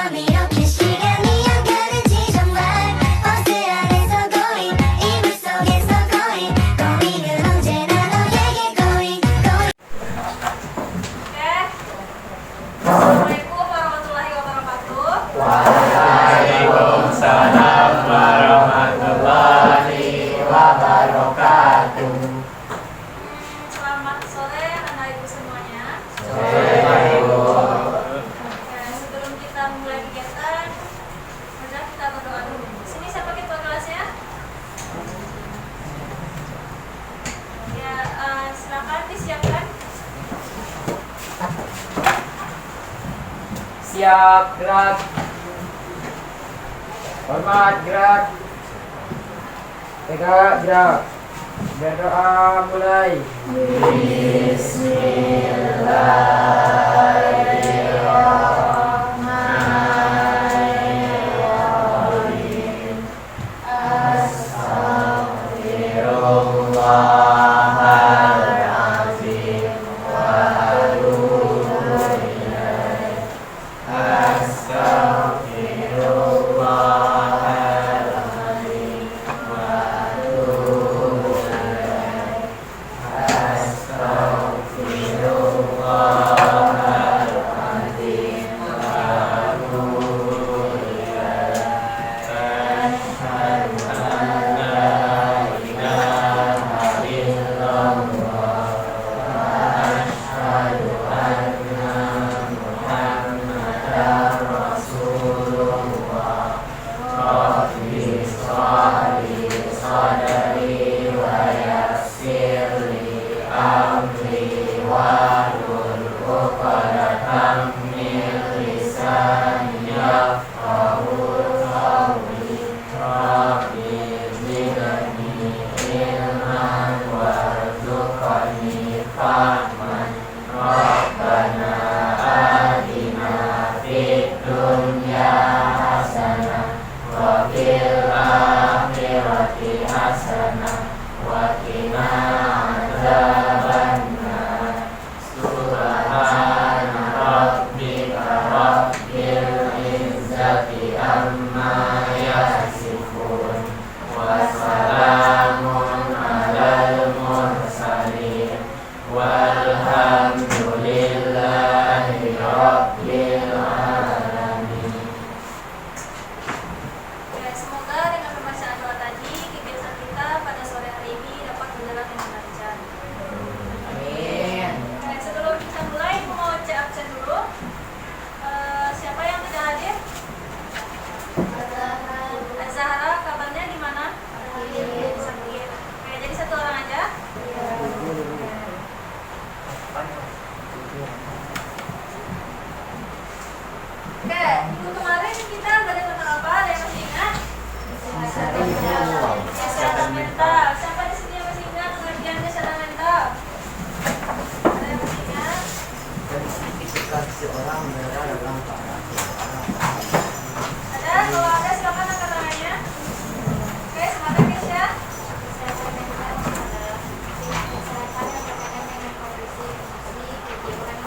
밤 이렇게 시간이 안 가는지 정말 버스 안에서 going 이불 속에서 going going은 언제나 너에게 going going. Assalamualaikum warahmatullahi wabarakatuh. Waalaikumsalam warahmatullahi wabarakatuh. Selamat sore anak ibu semuanya. Sore, Ibu. Sebelum kita mulai kegiatan, mari kita berdoa dulu. Sini siapa ketua kelasnya? Ya, silakan disiapkan. Siap, gerak. Hormat, gerak. Tegak, gerak. Berdoa mulai. Bismillahirrahmanirrahim. Astaghfirullahaladzim wa atubu ilaih. Astaghfirullahaladzim wa atubu ilaih. Astaghfirullahaladzim wa atubu ilaih. Asyhadu an la ilaha illallah wa asyhadu anna Muhammadar Rasulullah. Rabbi shrah li sadri wa yassir li amri wahlul 'uqdatam min lisani yafqahu qawli. Rabbi zidni ilman warzuqni fahman. Rabbana atina fid dunya hasanah wa fil akhirati hasanah wa qina adzabannar. Subhana rabbika rabbil izzati amma yasifun wa salamun alal mursalin walhamdulillahi rabbil alamin. Ya, semoga dengan pembacaan doa tadi kegiatan kita pada sore hari ini dapat berjalan dengan lancar. Amin. Sebelum kita mulai, aku mau cek absen dulu. Siapa yang tidak hadir? Azahra, kabarnya gimana? Sakit. Oke, jadi satu orang aja. Oke, minggu kemarin kita belajar tentang apa? Ada yang masih ingat? Kesehatan mental. Siapa di sini yang masih ingat pengertian kesehatan mental? Ada yang masih ingat? Ada? Kalau ada silakan angkat tangannya. Oke, semangat guys ya. Kesehatan mental adalah kesehatan yang berkaitan dengan kondisi emosi, kejiwaan,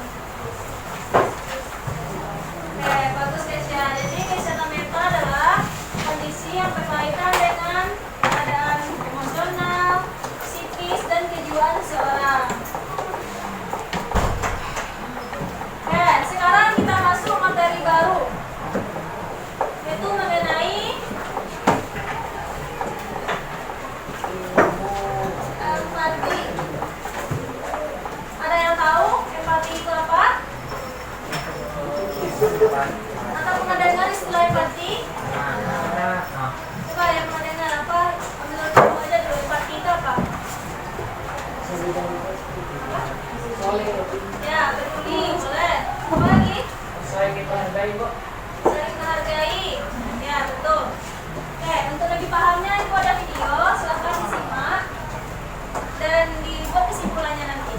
Oke, bagus guys ya. Jadi kesehatan mental adalah kondisi yang berkaitan dengan keadaan emosional, psikis, dan kejiwaan seseorang. Oke, sekarang kita masuk materi baru, yaitu mengenai empati. Ada yang tahu empati itu apa? Atau pernah dengar istilah empati? Coba yang pernah dengar apa? Menurut kamu aja dulu, empati itu apa? Ya, peduli, boleh. Apa lagi? Saling menghargai. Ya, betul. Oke, untuk lebih pahamnya itu ada video, silahkan disimak dan dibuat kesimpulannya nanti.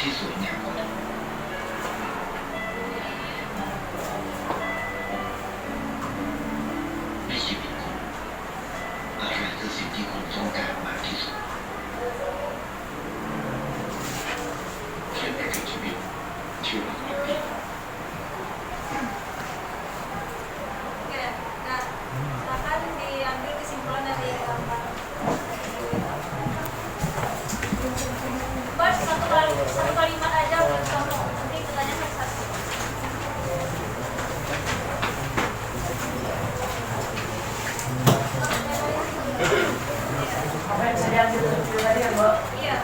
ที่สวยงามกว่านั้นในชีวิตคุณอะไรคือสิ่งที่คุณต้องการมากที่สุดเขียนไปกับชีวิตชื่อว่าความดี Oke, nah, silakan diambil kesimpulan dari gambar. Buat satu kalimat aja buat kamu. Nanti kitanya satu-satu. Bisa diambil dulu tadi ya, Mbak? Iya.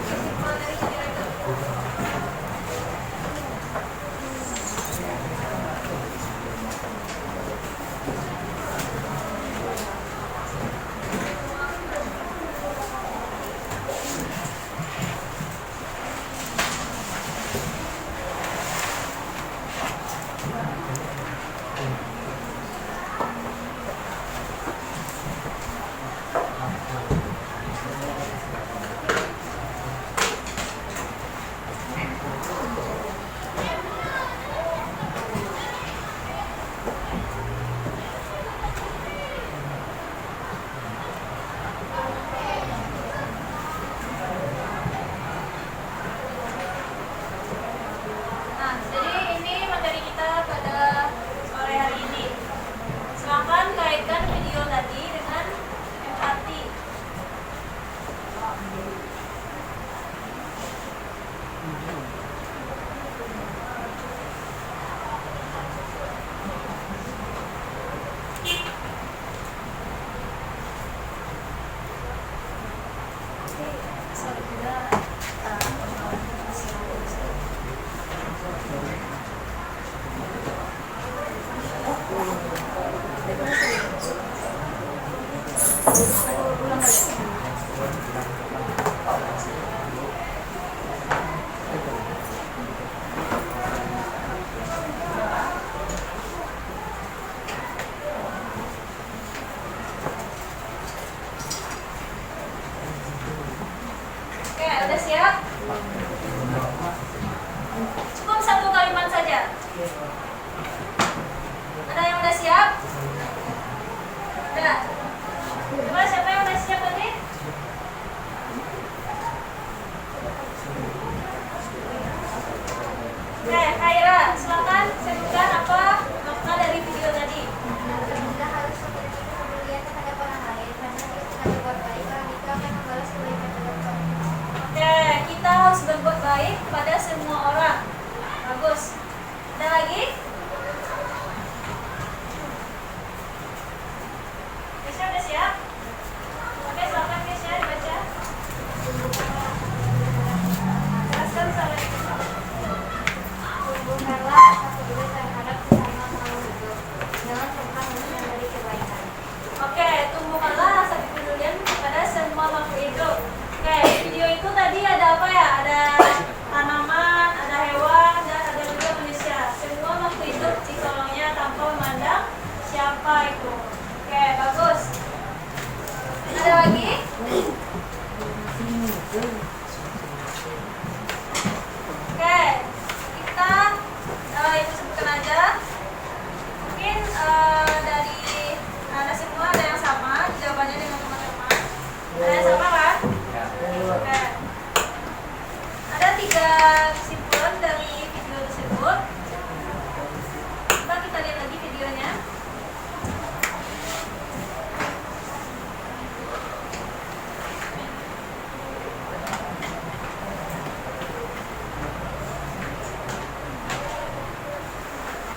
Kesimpulan dari kira itu. Nah, jadi ini materi kita pada sore hari ini. Silakan kaitkan video tadi dengan empati. Sorry, kita Oke, udah siap? Cukup satu kalimat saja. Ada yang udah siap? Udah. Coba siapa yang udah siap tadi? Oke, Khaira, silakan sebutkan apa makna dari video tadi. Kita harus memiliki kepedulian terhadap orang lain karena kita akan berbuat baik orang itu akan membalas kebaikan terhadap kita. Oke, kita harus berbuat baik kepada semua orang. Bagus. Ada lagi? Kesha udah siap? Oke, silakan Kesha dibaca. Jelaskan soal itu. Tumbuhkanlah rasa peduli terhadap sesama makhluk hidup. Jangan pernah menghindari kebaikan. Oke, tumbuhkanlah rasa kepedulian kepada semua makhluk hidup. Oke, video itu tadi ada apa ya? Ada tanaman, ada hewan, dan ada juga manusia. Semua makhluk hidup ditolongnya tanpa memandang siapa itu. Oke, bagus. Ada lagi? Oke, kita itu sebutkan aja. Mungkin dari Anda semua ada yang sama jawabannya dengan teman-teman. Ada yang sama kan? Oke. Ada 3 kesimpulan dari video tersebut. Coba kita lihat lagi videonya.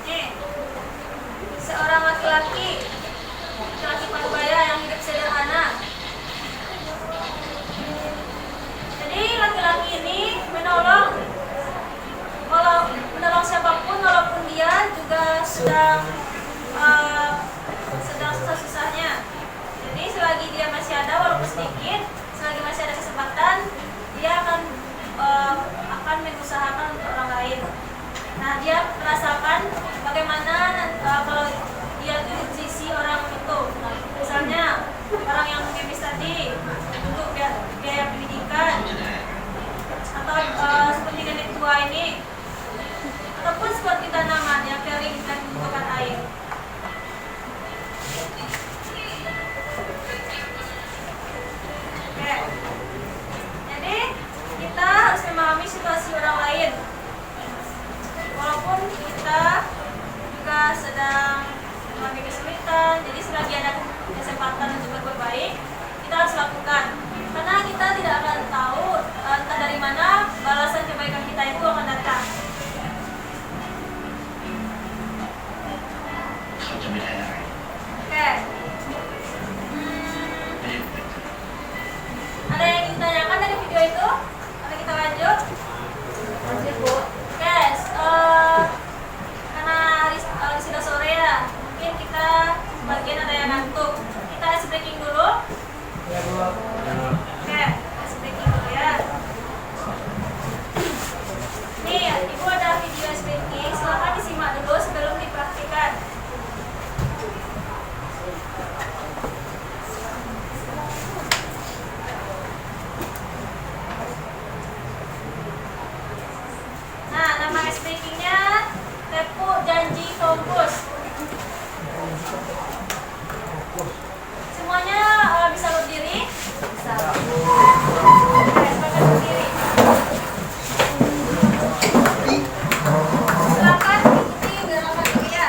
Nih, seorang laki-laki parubaya yang hidup sederhana. Jadi laki-laki ini menolong siapapun walaupun dia juga sedang susah-susahnya. Jadi selagi dia masih ada walaupun sedikit, selagi masih ada kesempatan, dia akan mengusahakan untuk orang lain. Nah, dia merasakan bagaimana kalau dia tuh di sisi orang itu. Misalnya orang yang mengemis tadi, kesulitan, jadi selagi ada kesempatan untuk berbuat baik, kita harus lakukan. Karena kita tidak akan tahu entah dari mana balasan kebaikan kita itu akan datang. เขาจะไม่ได้อะไร Oke. Ada yang ingin ditanyakan dari video itu? Atau kita lanjut? Lanjut, Bu. Guys, karena sudah sore ya, mungkin kita sebagian ada yang ngantuk. Kita ice breaking dulu. Ya, Bu. Oke, ice breaking dulu ya. Nih, Ibu ada video ice breaking. Silahkan disimak dulu sebelum dipraktikkan. Nah, nama ice breakingnya Tepuk Janji Fokus. Semuanya bisa berdiri? Bisa. Oke, silakan berdiri. Silakan ikuti gerakan ini ya.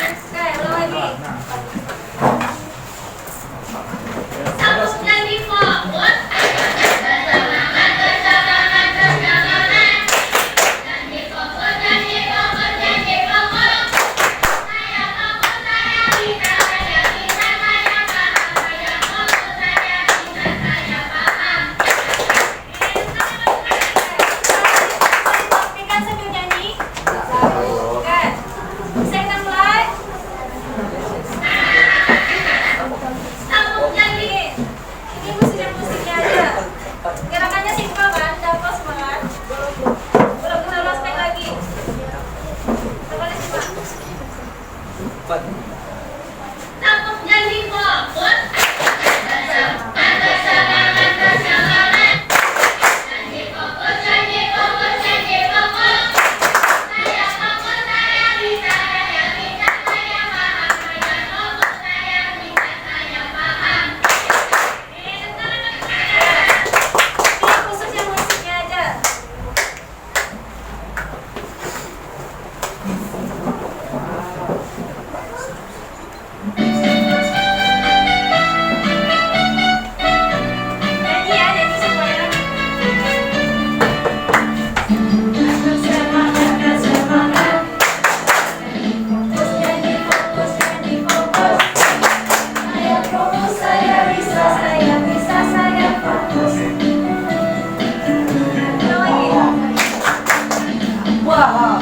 Oke, ulang lagi. Praktikan sambil nyanyi. Oke. Bisa kita mulai? Ini musiknya aja. Gerakannya simpel kan? Dapat semua kan? Belum kita prospek lagi. Coba disimak. Ini khusus yang musiknya aja. Nyanyi ya, nyanyi semuanya. Semangat. Fokus janji, fokus janji, fokus. Saya fokus, saya bisa, saya fokus. Ulang lagi. Wah.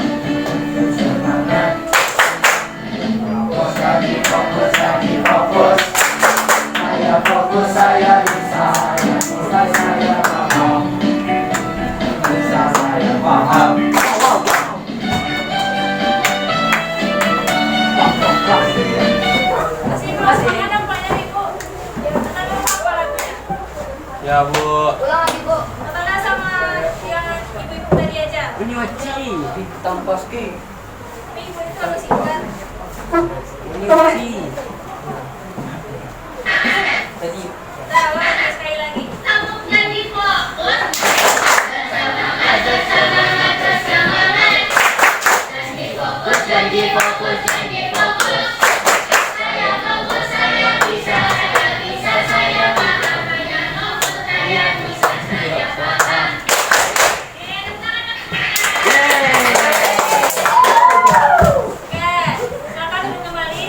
Masih semangat nampaknya Ibu. Katanya apa lagunya? Ya Bu, Ulang lagi, Bu. Katanya sama yang ibu-ibu tadi aja. ini waci hitam paski. Tapi ibu itu harus singkat. Ini waci. Tadi Nah, lagi sekali lagi. Oke, silakan duduk kembali.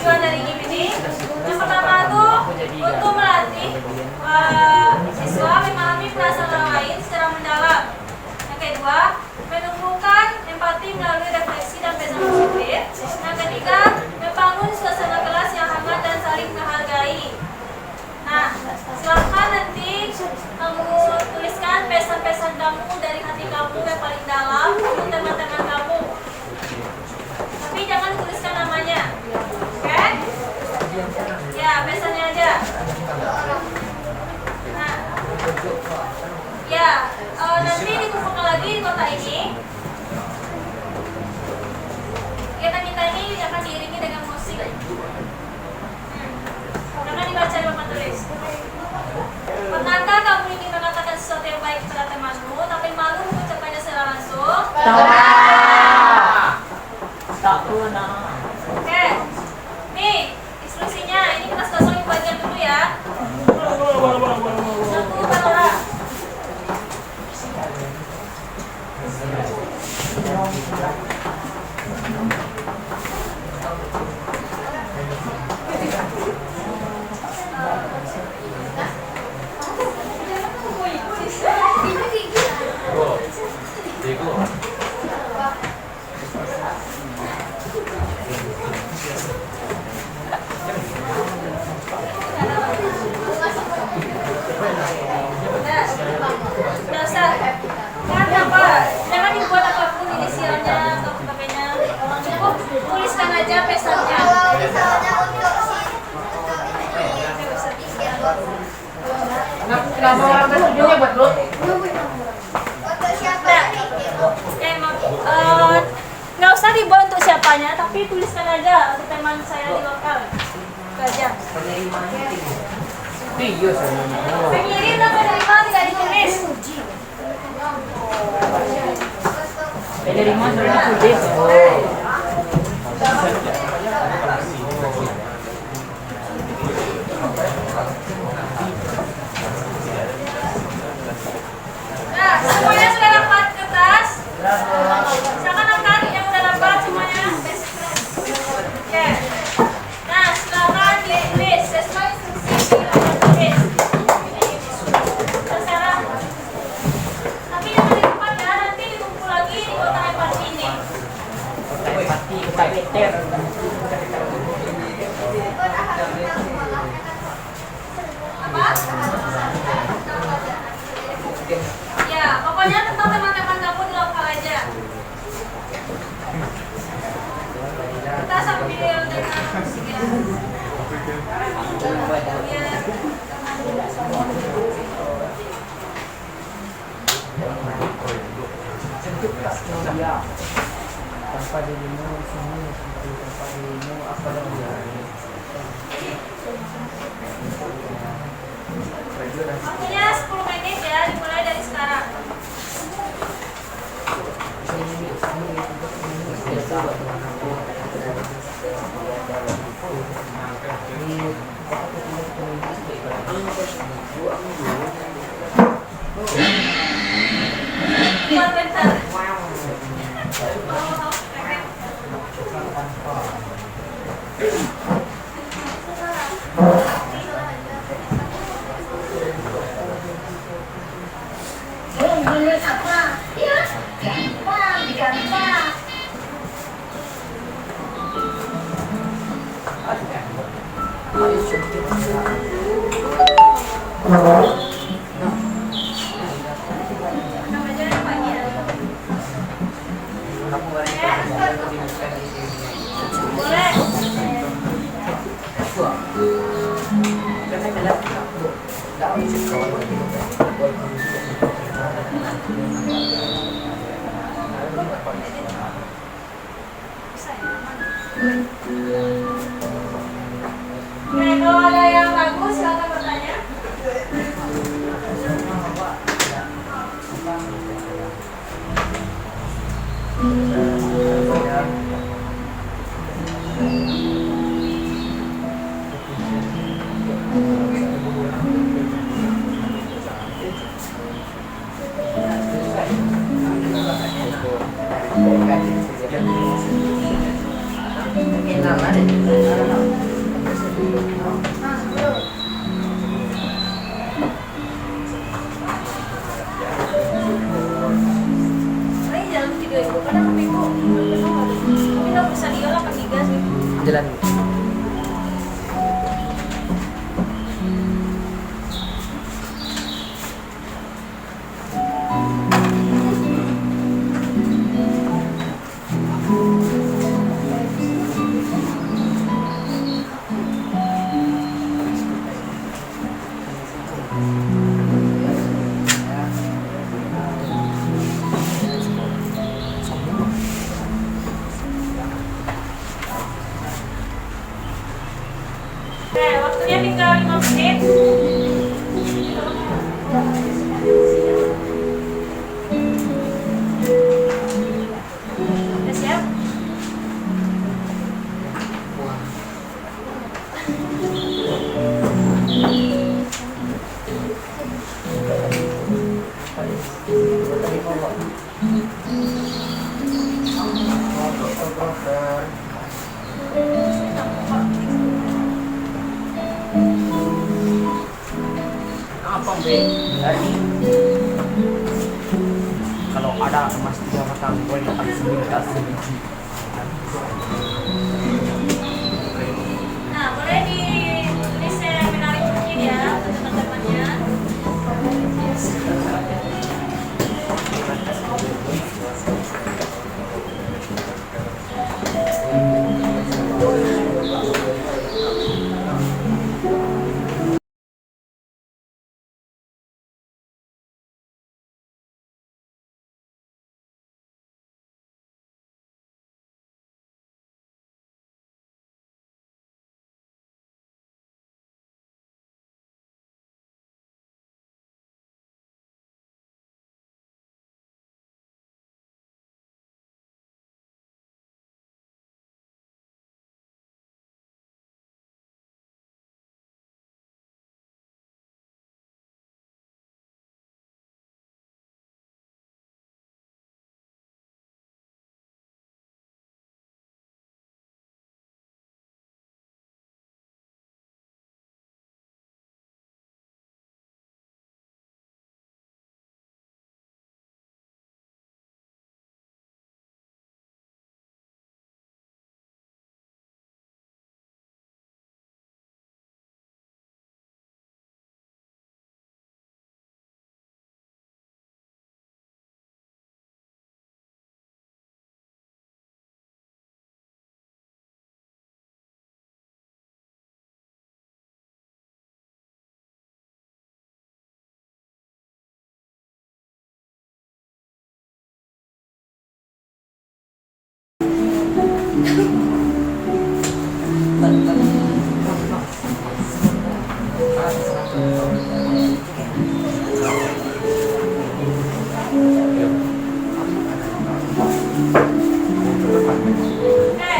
tujuan dari game ini. Yang pertama tuh untuk melatih siswa memahami perasaan orang lain secara mendalam. Yang kedua, menumbuhkan empati melalui refleksi dan pesan positif. Yang ketiga, membangun suasana kelas yang hangat dan saling menghargai. Nah, silahkan nanti kamu tuliskan pesan-pesan kamu dari hati kamu yang paling dalam untuk teman-teman kamu. Tapi jangan tuliskan namanya, oke? Ya, pesannya aja. Nah, ya, nanti dikumpulkan lagi di kota ini. Kita ini akan diiringi dengan musik. Karena dibaca di papan tulis. Pernahkah kamu ingin mengatakan sesuatu yang baik kepada temanmu, tapi malu mengucapkannya secara langsung? Tak pernah. Oke, nih instruksinya. Ini kita kosongin bagian dulu ya. Satu kamera. Nggak usah. Kan apa? Jangan dibuat apapun inisialnya atau sebagainya. Cukup tuliskan aja pesannya. Kalau misalnya untuk Kenapa orang tujuannya buat lo? untuk siapa? Nggak usah dibuat untuk siapanya, tapi tuliskan aja untuk teman saya di lokal. Itu aja. Iya sebenarnya. Pengirim dan penerima tidak ditulis. Penerima sudah ditulis. Nah, semuanya sudah dapat kertas? Silakan angkat yang sudah dapat semuanya. Oke. Nah, silakan ditulis sesuai instruksi yang sudah tulis. Terserah. Tapi jangan dilupa ya, nanti dikumpul lagi di kota empati ini. Empati kita better. Apa? Ya, pokoknya tentang teman-teman kamu di lokal aja. Kita sambil dengan musik ya. Ya. Tanpa dirimu sini seperti tanpa dirimu apa yang dia. Waktunya 10 menit ya, dimulai dari sekarang. Bentar. Namanya pagi ya. Boleh. Oke, kalau ada yang bagus silakan bertanya. Lagi jalan video ibu, kadang ibu tapi nggak bisa diolah kan digas gitu. Jalan. Oke, waktunya tinggal 5 menit. Udah siap? Apa Tadi kalau ada emas 3 batang boleh kasih. Nah, boleh ditulis menarik mungkin ya untuk teman-temannya.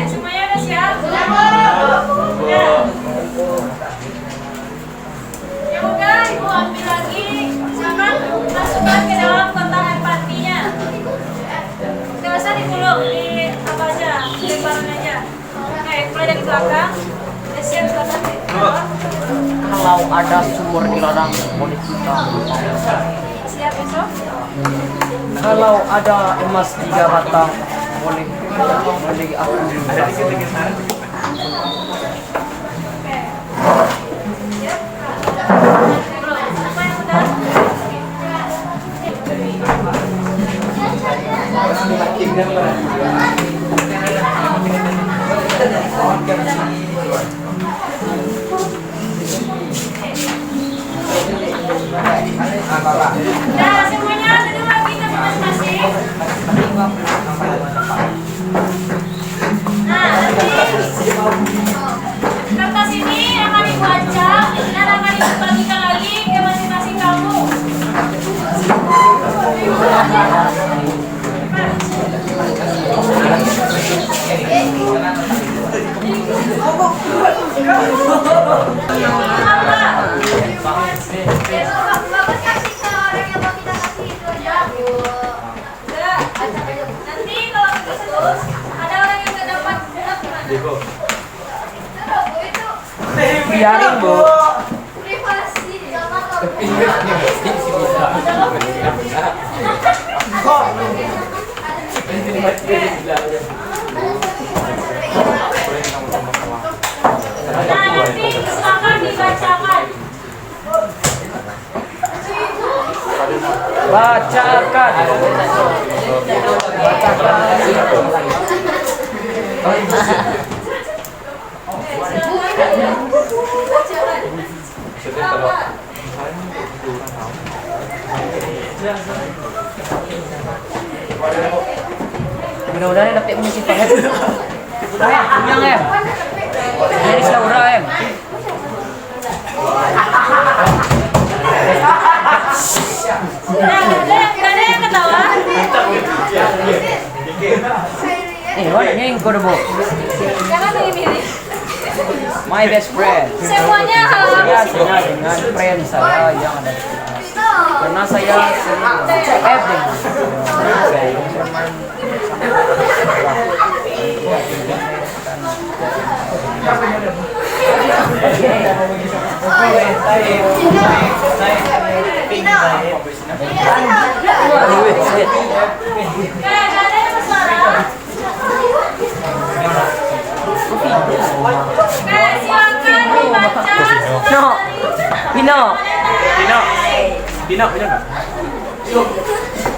Semuanya udah siap? Ya. Ya udah, ibu ambil lagi, sama masukkan ke dalam kotak empatinya. Nggak usah digulung, di apa aja, lebaran aja. Oke, mulai dari belakang. Udah siap belakang di bawah. Kalau ada sumur di ladang boleh kita. Siap besok. Kalau ada emas 3 batang boleh aku Oke. Siap. Apa yang udah? Nah, semuanya duduk lagi ke masing-masing. Nah, nanti kertas ini akan dibaca dan akan dibagikan lagi ke masing-masing kamu. Bagus kasih ke orang yang mau kita kasih itu aja. Nanti kalau begitu ada orang yang nggak dapat gimana? biarin Bu. Privasi di dalam Nah, nanti silakan dibacakan. Bacakan. Mudah-mudahan dapat mengisi paket. Kenyang em. Ini saura em. Nah, ada yang ketawa. Mana yang kau Bu? Jangan milih-milih. My best friend. Semuanya Saya harus. senang dengan friend saya yang ada di kelas. Karena saya sering FF dengan saya bermain Ada yang bersuara. Silakan dibaca. No. Pino.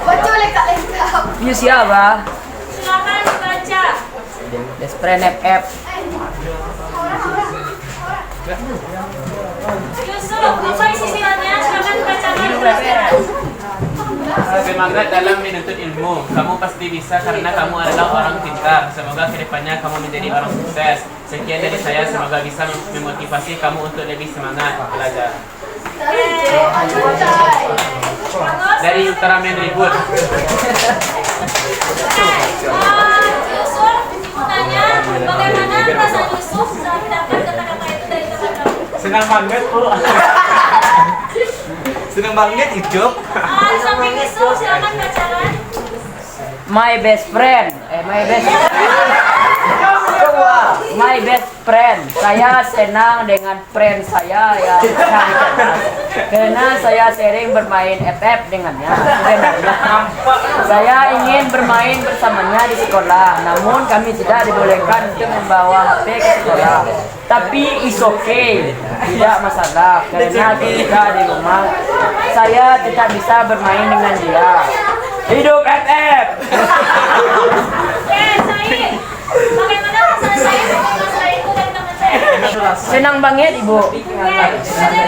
Baca lengkap-lengkap. Ini siapa? Silakan dibaca. Best friend FF. Yusuf, apa isi sisirannya? Silakan dibacakan teruskan. Semangat dalam menuntut ilmu. Kamu pasti bisa karena kamu adalah orang pintar. Semoga kedepannya kamu menjadi orang sukses. Sekian dari saya, semoga bisa memotivasi kamu untuk lebih semangat belajar. Bagus. Dari Ultraman Reboot. Yusuf, mau tanya bagaimana perasaan Yusuf setelah mendapat kata-kata itu dari teman kamu? Senang banget, Bu. Senang banget hidup. Di samping Yusuf, silakan bacakan. My best friend. My best friend. Saya senang dengan friend saya yang sangat cerdas. Karena saya sering bermain FF dengannya. Sebenarnya saya ingin bermain bersamanya di sekolah. Namun kami tidak dibolehkan untuk membawa HP ke sekolah. Tapi is okay, tidak masalah. Karena ketika di rumah saya tidak bisa bermain dengan dia. Hidup FF. Said, bagaimana perasaan Said dengan masalah itu dari teman saya? Senang banget Ibu. Said,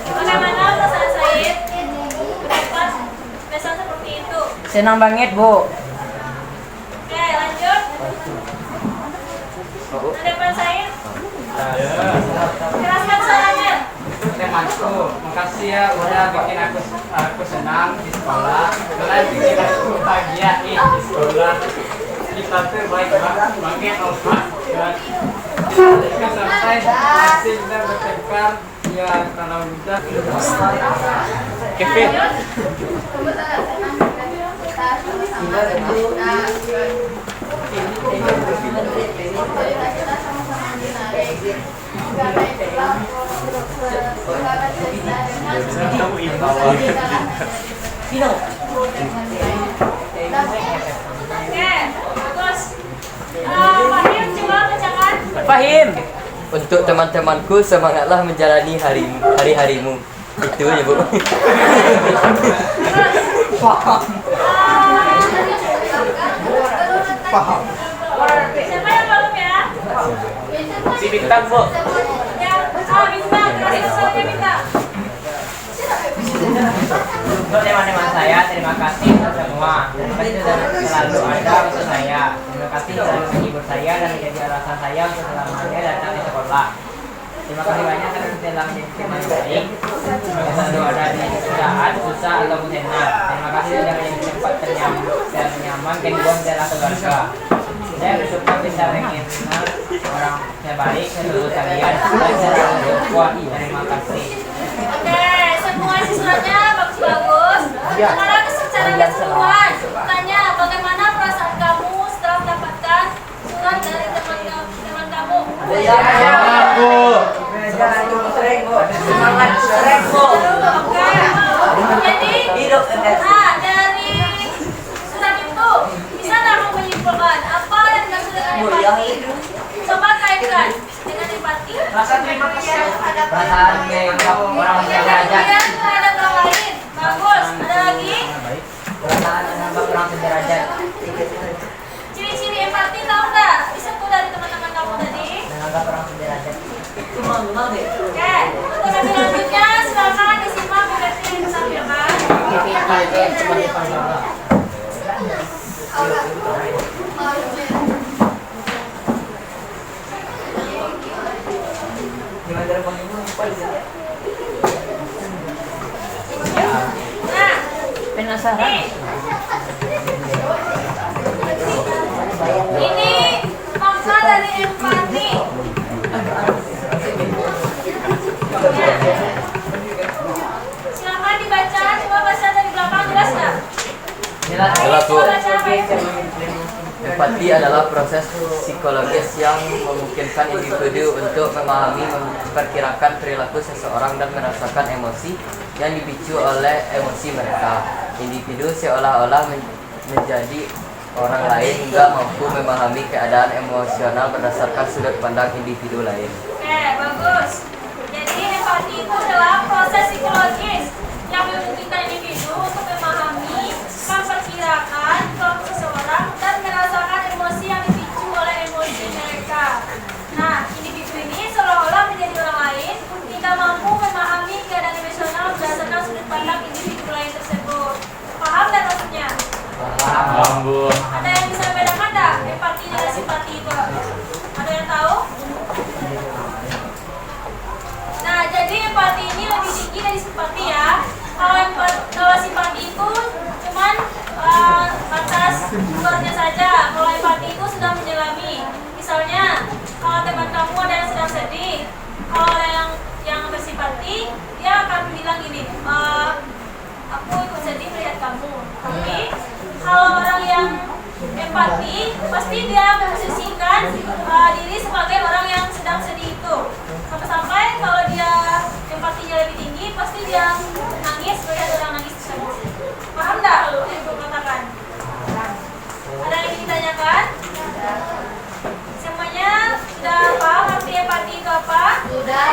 bagaimana perasaan Said mendapat pesan seperti itu? Senang banget Bu. Lanjut. Ada Pak Said? Jelaskan soalnya. Temanku, makasih ya udah bikin aku senang di sekolah. Kalian bikin aku bahagia di sekolah. Kita tuh baik banget Opa. Dan sampai masih dan bertengkar ya kalau udah Kevin. Bagus. Fahim, coba bacakan. Fahim. Untuk teman-temanku, semangatlah menjalani hari-harimu. Itu ya Bu. Paham. Siapa yang belum ya? Si Bintang, Bu. Bintang. Kasih sesuatu Bintang. Untuk teman-teman saya, terima kasih untuk semua. Terima kasih sudah selalu ada untuk saya. Terima kasih selalu menghibur saya dan menjadi alasan saya untuk selamanya datang di sekolah. Terima kasih banyak karena telah menjadi teman yang baik. Yang selalu ada di saat susah ataupun senang. Terima kasih sudah menjadi tempat dan nyaman kedua adalah keluarga. Saya bersyukur bisa mengenal orang yang baik seluruh kalian. Saya selalu berkuat. Terima kasih. Oke, semua isi suratnya bagus-bagus. Sekarang secara keseluruhan, tanya bagaimana perasaan kamu setelah mendapatkan surat dari teman kamu? Dari surat itu bisa nggak kamu menyimpulkan apa yang dimaksud dengan empati? Coba kaitkan dengan empati. Rasa terima kasih. Perasaan menganggap orang sederajat. Kemudian terhadap orang lain. Bagus. Ada lagi? Perasaan menganggap orang sederajat. Ciri-ciri empati tahu nggak? Disebut dari teman-teman kamu tadi. Menganggap orang sederajat. Oke. Untuk lebih lanjutnya silakan disimak PPT yang disampaikan. Nah, Penasaran? ini makna dari empati. Silakan dibaca, coba baca dari belakang, jelas nggak? Jelas. Jelas, Bu. Coba baca apa itu? Empati adalah proses psikologis yang memungkinkan individu untuk memahami, memperkirakan perilaku seseorang dan merasakan emosi yang dipicu oleh emosi mereka. Individu seolah-olah menjadi orang lain hingga mampu memahami keadaan emosional berdasarkan sudut pandang individu lain. Oke, bagus. Jadi empati itu adalah proses psikologis yang memungkinkan individu untuk memahami, memperkirakan perilaku seseorang dan merasakan emosi yang dipicu oleh emosi mereka. Nah, individu ini seolah-olah menjadi orang lain hingga mampu memahami keadaan emosional berdasarkan sudut pandang individu lain tersebut. Paham dan maksudnya? Paham, Bu. Ada yang bisa membedakan nggak empati dengan simpati itu? Ada yang tahu? Nah, jadi empati ini lebih tinggi dari simpati ya. Kalau simpati itu cuman batas luarnya saja. Kalau empati itu sudah menyelami. Misalnya, kalau teman kamu ada yang sedang sedih, kalau ada yang bersimpati, dia akan bilang gini, aku ikut sedih melihat kamu. Tapi kalau orang yang empati, pasti dia memposisikan diri sebagai orang yang sedang sedih itu. Sampai-sampai kalau dia empatinya lebih tinggi, pasti dia nangis melihat orang nangis tersebut. Paham nggak yang ibu katakan? Ada yang ingin ditanyakan? Semuanya sudah paham arti empati itu apa? Sudah.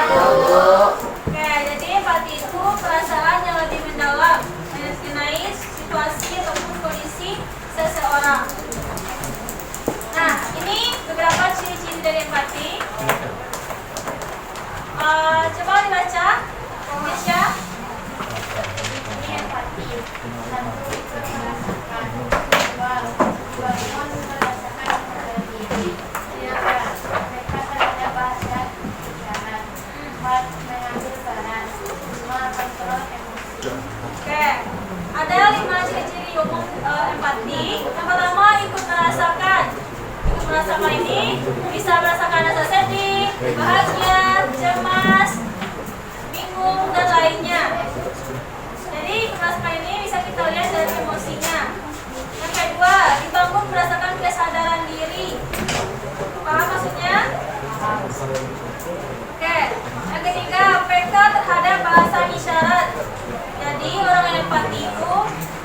Oke, jadi empati itu perasaan yang lebih mendalam mengenai situasi ataupun kondisi seseorang. Nah, ini beberapa ciri-ciri dari empati. Coba dibaca, Indonesia. Ini empati. Satu, itu merasakan. Dua, merasakan kepada diri. Tiga, mereka terhadap bahasa pikiran. Empat, mengambil peran. Lima, kontrol emosi. Oke, ada 5 ciri-ciri umum empati. Yang pertama, ikut merasakan. Ikut merasakan ini bisa merasakan rasa sedih, bahagia, cemas, bingung, dan lainnya. Jadi, ikut merasakan ini bisa kita lihat dari emosinya. Yang kedua, dibangun merasakan kesadaran diri. Paham maksudnya? Oke, yang ketiga, peka terhadap bahasa isyarat. Jadi orang yang empati itu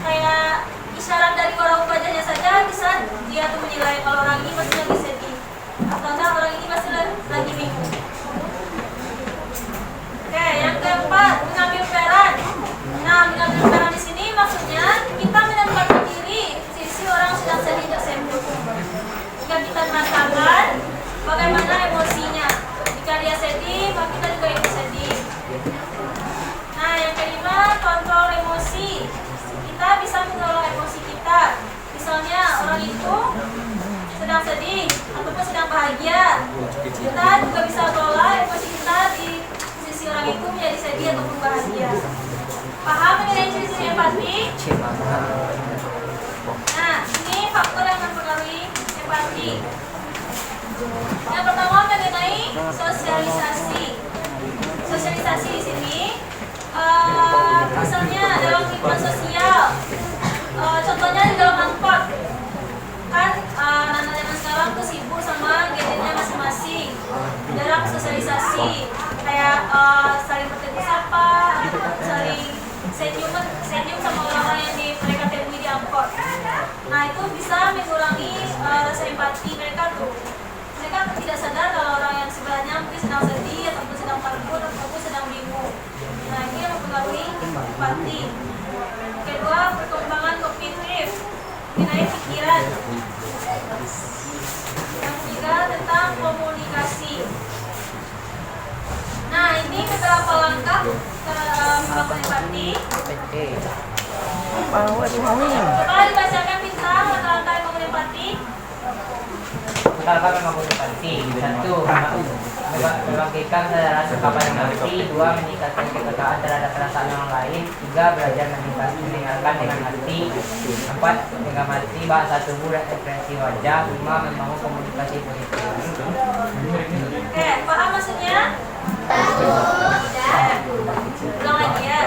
kayak isyarat dari orang wajahnya saja bisa dia tuh menilai kalau orang ini pasti lagi sedih atau enggak orang ini pasti lagi bingung. Oke, yang keempat, mengambil peran. Nah, mengambil peran di sini maksudnya kita menempatkan diri sisi orang sedang sedih tersebut. Jika kita merasakan bagaimana emosinya. Jika dia sedih, maka kita juga ikut sedih. Nah, yang kelima, kontrol emosi. Kita bisa mengelola emosi kita. Misalnya, orang itu sedang sedih ataupun sedang bahagia. Kita juga bisa kelola emosi kita di sisi orang itu menjadi sedih ataupun bahagia. Paham mengenai ciri-ciri empati? Nah, ini faktor yang mempengaruhi empati. Yang pertama mengenai sosialisasi. Sosialisasi di sini misalnya dalam kehidupan sosial, contohnya di dalam angkot kan anak-anak zaman sekarang tuh sibuk sama gadgetnya masing-masing. mengenai pikiran. Yang ketiga tentang komunikasi. Nah, ini beberapa langkah membangun empati. Coba dibacakan bintang langkah-langkah membangun empati. Langkah membangun empati. 1. Membagikan kesadaran ungkapan empati. 2. Meningkatkan kepekaan terhadap perasaan orang lain. 3. Belajar mendengarkan dengan hati. 4. Mengamati bahasa tubuh dan ekspresi wajah. 5. Membangun komunikasi positif. Oke, paham maksudnya? Ulang lagi ya.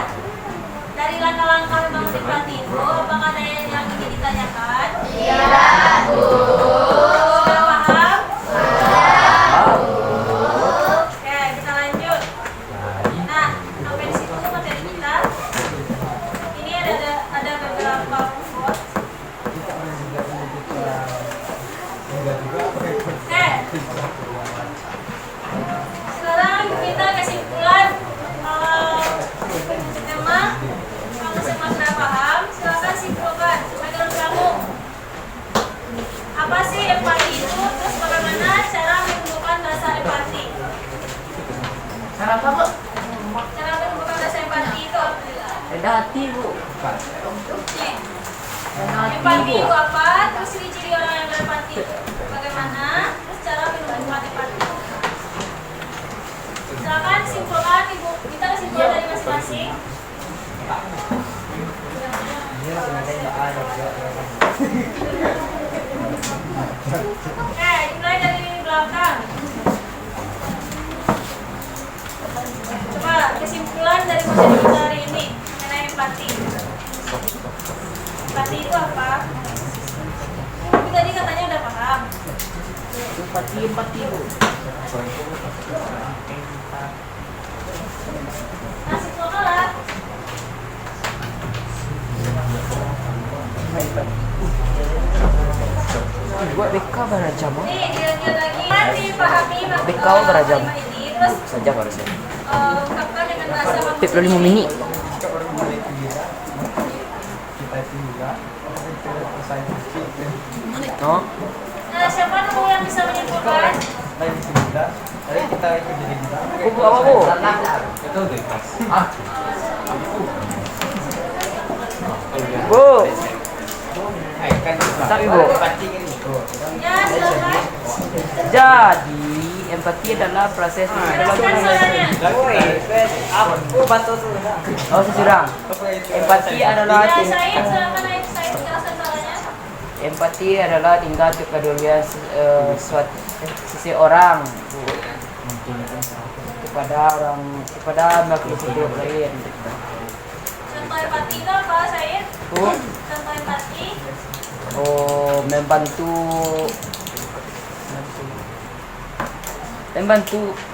Dari langkah-langkah membangun empati itu, apakah ada yang ingin ditanyakan? Tidak, Bu. Sudah paham? Oke, kita lanjut. Nah, sampai di situ materi kita. Ini ada beberapa quote. Oke. Sekarang kita kesimpulan tema. Kamu semua sudah paham? Silakan simpulkan. Menurut kamu, apa sih empati itu? Terus bagaimana cara menumbuhkan rasa empati? Cara apa, Bu? Cara menumbuhkan rasa empati itu Rendah hati, Bu. nih. Empati itu apa? Terus ciri-ciri orang yang berempati itu bagaimana? Terus cara menumbuhkan empati. Silakan simpulkan, Ibu. Kita kesimpulan dari masing-masing. Oke, dimulai dari belakang. Coba kesimpulan dari materi kita hari ini mengenai empati. Empati itu apa? Tapi tadi katanya udah paham. Empati, Bu. Nah, simpulkanlah. Buat BK berapa jam? Nih, dilanjut lagi. Kan dipahami BK berapa jam? ini, terus Saja harusnya. ungkapkan dengan bahasa kamu 35 sendiri. menit. No? Nah, siapa dulu yang bisa menyimpulkan? Bu, apa, Bu? Bu. Tapi, Bu. Ya, silakan. Jadi, empati adalah proses Jelaskan soalnya. Oh, sesudah. Empati adalah Ya, Said, silakan naik. Said, jelaskan soalnya. empati adalah tingkat kepedulian seseorang kepada makhluk hidup lain. Contoh empati itu apa, Said? Bu, Contoh empati.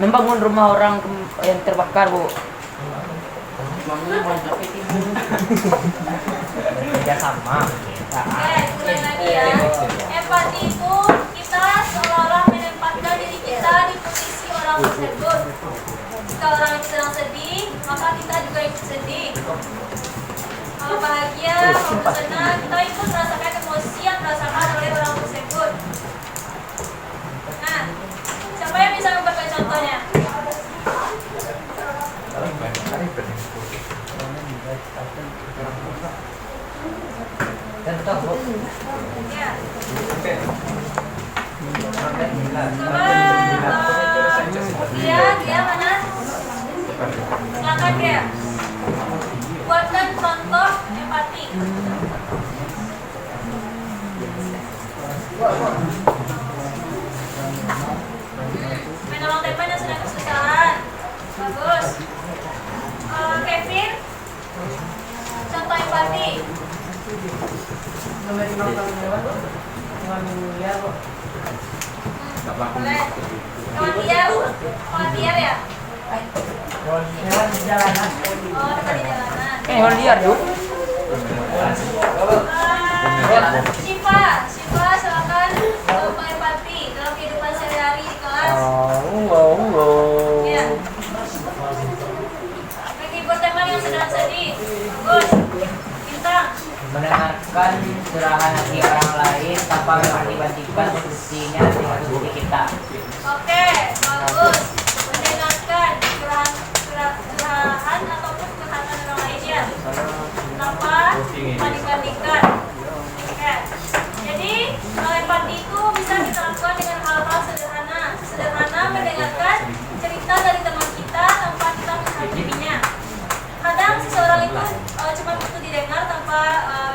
membangun rumah orang yang terbakar, Bu. Kerja sama. Oke, mulai lagi ya. Empati itu kita seolah-olah menempatkan diri kita di posisi orang tersebut. Jika orang itu sedang sedih, maka kita juga ikut sedih. Kalau bahagia, kalau senang, kita ikut merasakan emosi yang dirasakan oleh orang tersebut. Nah, siapa yang bisa memberikan contohnya? Contoh, Bu. Ya. Coba, dia mana? Silakan dia. Buatkan contoh empati. Menolong teman yang sedang kesusahan. Bagus. Kevin, contoh empati. Boleh. Kawan liar ya? Hewan di jalanan. Oh, depan di jalanan. Hewan liar, Bu. Syifa, silakan contoh empati dalam kehidupan sehari-hari di kelas. Ya. Menghibur teman yang sedang sedih. Bagus. Bintang. Mendengarkan curahan hati hatinya dengan rezeki kita. Oke, bagus. Mendengarkan curahan ataupun curhatan orang lainnya tanpa membanding-bandingkan. Oke. Jadi empati itu bisa kita lakukan dengan hal-hal sederhana mendengarkan cerita dari teman kita tanpa kita menghakiminya. Kadang seseorang itu cuma butuh didengar tanpa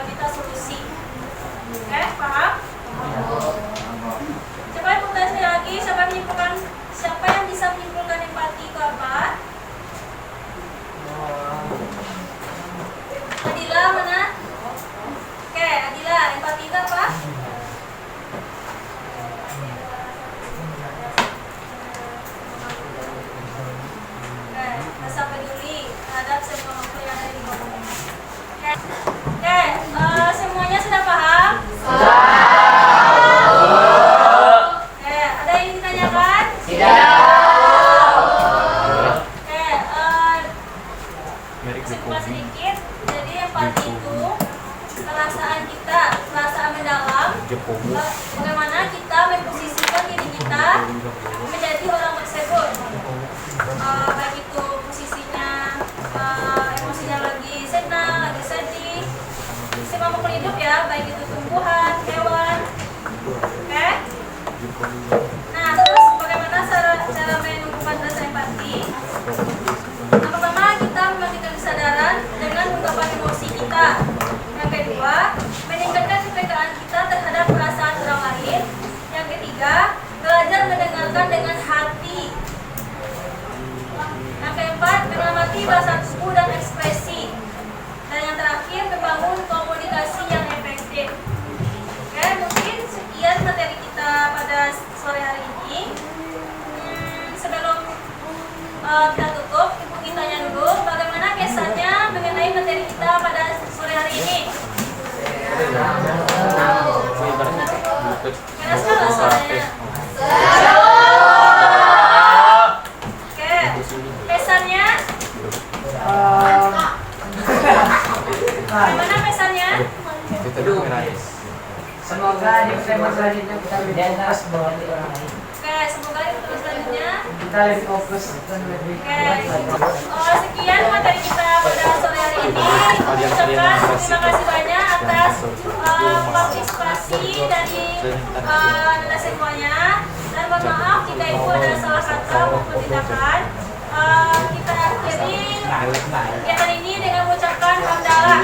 minta solusi. Oke, paham? Coba pertanyaan sekali lagi, siapa yang bisa menyimpulkan empati itu apa? Adila mana? Oke, Adila, empati itu apa? Oke, rasa peduli terhadap semua makhluk yang ada di bawah. Oke, semuanya sudah paham? Oke, ada yang ditanyakan? Kesimpulan sedikit. Jadi empati itu perasaan mendalam, bagaimana kita memposisikan diri kita menjadi orang tersebut. Baik itu posisinya emosinya lagi senang, lagi sedih, semua makhluk hidup ya, baik itu tumbuhan, hewan. Oke? Nah, terus bagaimana cara menumbuhkan rasa empati? Yang pertama, kita memiliki kesadaran dengan ungkapan emosi kita. Yang kedua, meningkatkan kepekaan kita terhadap perasaan orang lain. Yang ketiga, belajar mendengarkan dengan hati. Yang keempat, mengamati bahasa tubuh dan ekspresi. Dan yang terakhir, membangun komunikasi yang efektif. Oke, mungkin sekian materi kita pada sore hari ini. Sebelum kita tutup, Ibu kita tanya dulu bagaimana kesannya mengenai materi kita pada sore hari ini. Keras nggak suaranya? Oke, pesannya? Bagaimana pesannya? Semoga di pertemuan selanjutnya kita lebih jelas bahwa di orang lain. Oke, semoga di pertemuan selanjutnya Kita lebih fokus dan lebih. Oke, sekian materi kita pada sore hari ini. Ucapkan terima kasih banyak atas partisipasi dari Anda semuanya. Dan mohon maaf jika itu ada salah kata maupun tindakan. Kita akhiri kegiatan ini dengan mengucapkan hamdalah.